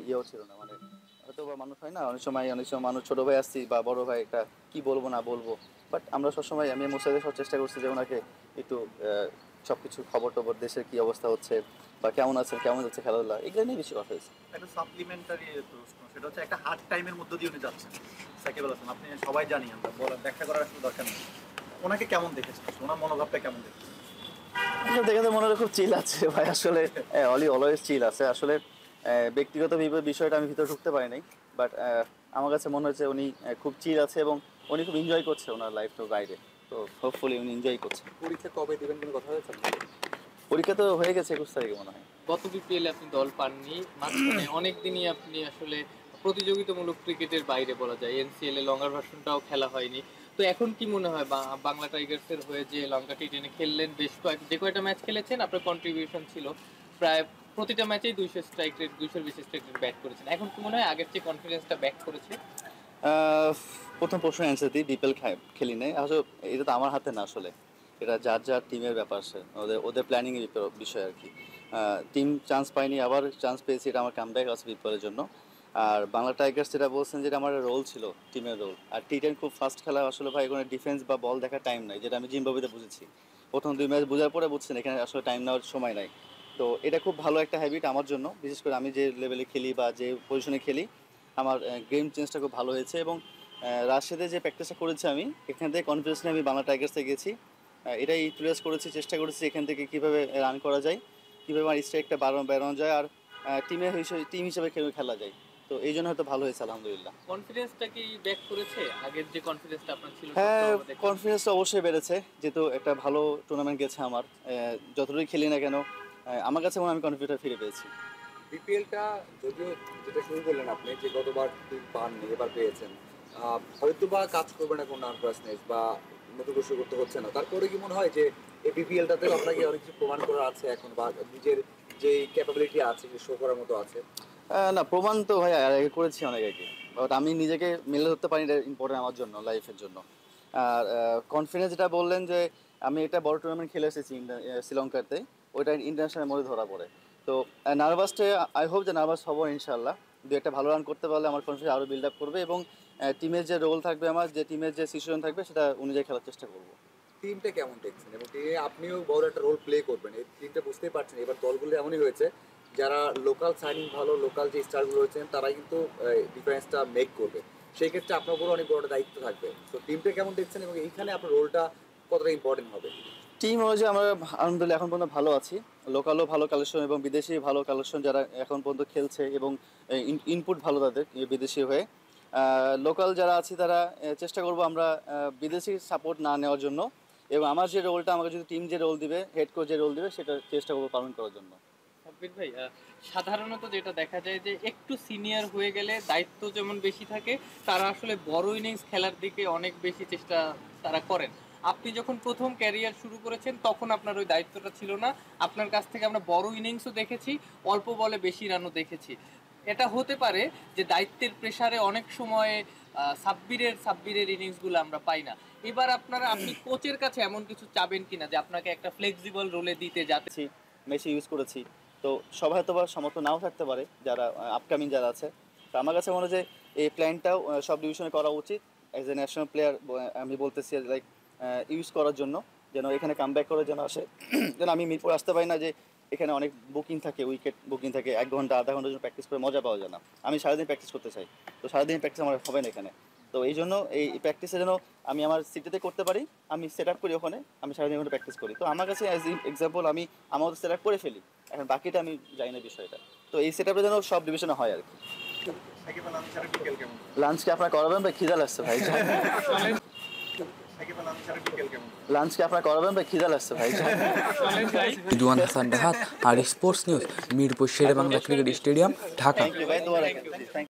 ইয়েও ছিল না, মানে হয়তো বা মানুষ হয় না, অনেক সময় মানুষ ছোটো ভাই আসছি বা বড় ভাই একটা কী বলবো না বলবো, বাট আমরা সবসময় আমি মোসাইদের সব চেষ্টা করছি যে ওনাকে একটু সব কিছু খবর টবর দেশের কী অবস্থা হচ্ছে বা কেমন আছেন কেমন যাচ্ছে খেলাধুলা এগুলো নিয়ে বেশি কথা হয়েছে। একটা সাপ্লিমেন্টারি প্রশ্ন, সেটা হচ্ছে একটা হার্ড টাইমের মধ্য দিয়ে উনি যাচ্ছেন সাকিব আল হাসান, আপনি সবাই জানি, আমরা বলার ব্যাখ্যা করার আসলে দরকার নেই। ওনাকে কেমন দেখেছেন, ওনার মনোভাবটা কেমন দেখেছেন? আসলে দেখে তো মনে হয় খুব চিল আছে ভাই, আসলে অলি অলওয়েজ চিল আছে আসলে। ব্যক্তিগত বিষয়টা আমি ভিতরে ঢুকতে পারি নাই, বাট আমার কাছে মনে হচ্ছে উনি খুব চিল আছে এবং উনি খুব এনজয় করছে ওনার লাইফটার বাইরে। তো হোপফুলি উনি এনজয় করছে। পরীক্ষা কবে দিবেন কোনো কথা হয়েছে? পরীক্ষা তো হয়ে গেছে 21 তারিখে মনে হয়। গত বিপিএল আপনি দল পাননি, মাঝখানে অনেক দিনই আপনি আসলে প্রতিযোগিতামূলক ক্রিকেটের বাইরে বলা যায়, এনসিএল এ লঙ্গার ভার্সনটাও খেলা হয়নি। তো এখন কি মনে হয় বাংলা টাইগার্সের হয়ে যে লঙ্কা টি10 খেললেন, বেশ যে কয়টা ম্যাচ খেলেছেন আপনার কন্ট্রিবিউশন ছিল প্রায় প্রতিটা ম্যাচেই 200 স্ট্রাইক রেট, 200 বেশি স্ট্রাইক রেট ব্যাট করেছেন, এখন কি মনে হয় আগের চেয়ে কনফিডেন্সটা ব্যাক করেছে? প্রথম প্রশ্ন অ্যান্সার দিই, বিপিএল খেলি নাই আসলে, এটা তো আমার হাতে না আসলে, এটা যার যার টিমের ব্যাপার, সে ওদের ওদের প্ল্যানিংয়ের বিষয় আর কি। টিম চান্স পাইনি, আবার চান্স পেয়েছি, এটা আমার কামব্যাক আছে বিপিএলের জন্য। আর বাংলা টাইগার্স যেটা বলছেন, যেটা আমার রোল ছিল, টিমের রোল। আর টি10 খুব ফাস্ট খেলা আসলে ভাই, এখানে ডিফেন্স বা বল দেখার টাইম নাই, যেটা আমি জিম্বাবুয়েতে বুঝেছি। প্রথম 2 ম্যাচ বোঝার পরে বুঝছেন এখানে আসলে টাইম নেওয়ার সময় নাই। তো এটা খুব ভালো একটা হ্যাবিট আমার জন্য, বিশেষ করে আমি যে লেভেলে খেলি বা যে পজিশনে খেলি, আমার গেম চেঞ্জটা খুব ভালো হয়েছে। এবং রাজশাহীতে যে প্র্যাকটিসটা করেছি আমি, এখান থেকে কনফিডেন্স নিয়ে আমি বাংলা টাইগার্সে গেছি। এটাই ইউটিলাইজ করেছি, চেষ্টা করেছি এখান থেকে কীভাবে রান করা যায়, কীভাবে আমার স্ট্রাইকটা বাড়ানো যায়, আর টিম হিসেবে খেলা যায়। তো এই জন্য হয়তো ভালো হয়েছে আলহামদুলিল্লাহ। কনফিডেন্সটা কি ব্যাক করেছে? আগের যে কনফিডেন্সটা আপনার ছিল? হ্যাঁ, কনফিডেন্সটা অবশ্যই বেড়েছে, যেহেতু একটা ভালো টুর্নামেন্ট গেছে আমার। যতটুকুই খেলি না কেন, আমার কাছে মনে হয় আমি কনফিডেন্স ফিরে পেয়েছি। বিপিএলটা যদিও যেটা শুরু করলেন আপনি, যে গতবার পাননি, এবার পেয়েছেন, হয়তো বা কাজ করবে না কোনো নার্ভাসনেস বা নতুন কিছু করতে হচ্ছে না, তারপরে কি মনে হয় যে এই বিপিএলটাতেও আপনাকে অনেক কিছু প্রমাণ করা আছে এখন, বা নিজের যে ক্যাপাবিলিটি আছে যে শো করার মতো আছে? না, প্রমাণ তো ভাই আগে করেছি অনেক আগে, বাট আমি নিজেকে মেলে ধরতে পারি, এটা ইম্পর্টেন্ট আমার জন্য, লাইফের জন্য। আর কনফিডেন্স যেটা বললেন যে আমি একটা বড় টুর্নামেন্ট খেলে এসেছি শ্রীলঙ্কাতে, ওইটা ইন্টারন্যাশনাল মধ্যে ধরা পড়ে। তো নার্ভাসটা, আই হোপ যে নার্ভাস হবো ইনশাল্লাহ। একটা ভালো রান করতে পারলে আমার কনফিডেন্স আরও বিল্ড আপ করবে, এবং টিমের যে রোল থাকবে, আমার যে টিমের যে সিচুয়েশন থাকবে, সেটা অনুযায়ী খেলার চেষ্টা করবো। টিমটা কেমন দেখছেন, এবং টিমে আপনিও বড় একটা রোল প্লে করবেন, এই টিমটা বুঝতেই পারছেন এবার দলগুলো এমনই হয়েছে, যারা লোকাল সাইনিং ভালো, লোকাল যে স্টারগুলো রয়েছেন তারাই কিন্তু ডিফারেন্সটা মেক করবে। সেই ক্ষেত্রে আপনার উপরও অনেক বড় দায়িত্ব থাকবে। তো টিমটা কেমন দেখছেন এবং এইখানে আপনার রোলটা কতটা ইম্পর্টেন্ট হবে? টিম অনুযায়ী আমরা আলহামদুলিল্লাহ এখন পর্যন্ত ভালো আছি। লোকালও ভালো কালেকশন এবং বিদেশি ভালো কালেকশন, যারা এখন পর্যন্ত খেলছে, এবং ইনপুট ভালো তাদের বিদেশি হয়ে। লোকাল যারা আছি তারা চেষ্টা করব আমরা বিদেশি সাপোর্ট না নেওয়ার জন্য, এবং আমার যে রোলটা, আমাকে যদি টিম যে রোল দিবে, হেড কোচ যে রোল দিবে, সেটা চেষ্টা করবো পালন করার জন্য। সাব্বির ভাই, সাধারণত যেটা দেখা যায় যে একটু সিনিয়র হয়ে গেলে দায়িত্ব যেমন বেশি থাকে, তারা আসলে বড় ইনিংস খেলার দিকে অনেক বেশি চেষ্টা তারা করেন। আপনি যখন প্রথম ক্যারিয়ার শুরু করেছেন তখন আপনার ওই দায়িত্বটা ছিল না, আপনার কাছ থেকে আমরা বড় ইনিংসও দেখেছি, অল্প বলে বেশি রানও দেখেছি। এটা হতে পারে যে দায়িত্বের প্রেসারে অনেক সময় সাব্বিরের ইনিংসগুলো আমরা পাই না। এবার আপনি কোচের কাছে এমন কিছু চাবেন কিনা যে আপনাকে একটা ফ্লেক্সিবল রোলে দিতে, যাতে মেসি ইউজ করেছি, তো সবাই হয়তো বা সমর্থন নাও থাকতে পারে, যারা আপকামিং যারা আছে। তো আমার কাছে মনে হয় যে এই প্ল্যানটাও সব ডিভিশনে করা উচিত। অ্যাজ এ ন্যাশনাল প্লেয়ার আমি বলতেছি, লাইক ইউজ করার জন্য, যেন এখানে কাম ব্যাক করে যেন আসে। যেন আমি মিরপুর আসতে পারি না, যে এখানে অনেক বুকিং থাকে, উইকেট বুকিং থাকে, 1 ঘন্টা আধা ঘন্টার জন্য প্র্যাকটিস করে মজা পাওয়া যায় না। আমি সারাদিন প্র্যাকটিস করতে চাই, তো সারাদিন প্র্যাকটিস আমার হবে না এখানে। তো এই জন্য এই প্র্যাকটিসে যেন আমি আমার সিটিতে করতে পারি, আমি সেট আপ করি ওখানে, আমি সারাদিন ওখানে প্র্যাকটিস করি। তো আমার কাছে অ্যাজ এক্সাম্পল আমি আমার সেট আপ করে ফেলি, এখন বাকিটা আমি জানি না বিষয়টা। তো এই সেট আপটা যেন সব ডিভিশনে হয় আর কি। লাঞ্চ কি আপনারা করাবেন ভাই? খিদা লাগছে ভাই। লাঞ্চ কি আপনারা করাবেন ভাই? খিদা লাগছে ভাই। রিদওয়ান হাসান রাহাত, আর sports news, Mirpur Sher e Bangla cricket stadium, Dhaka.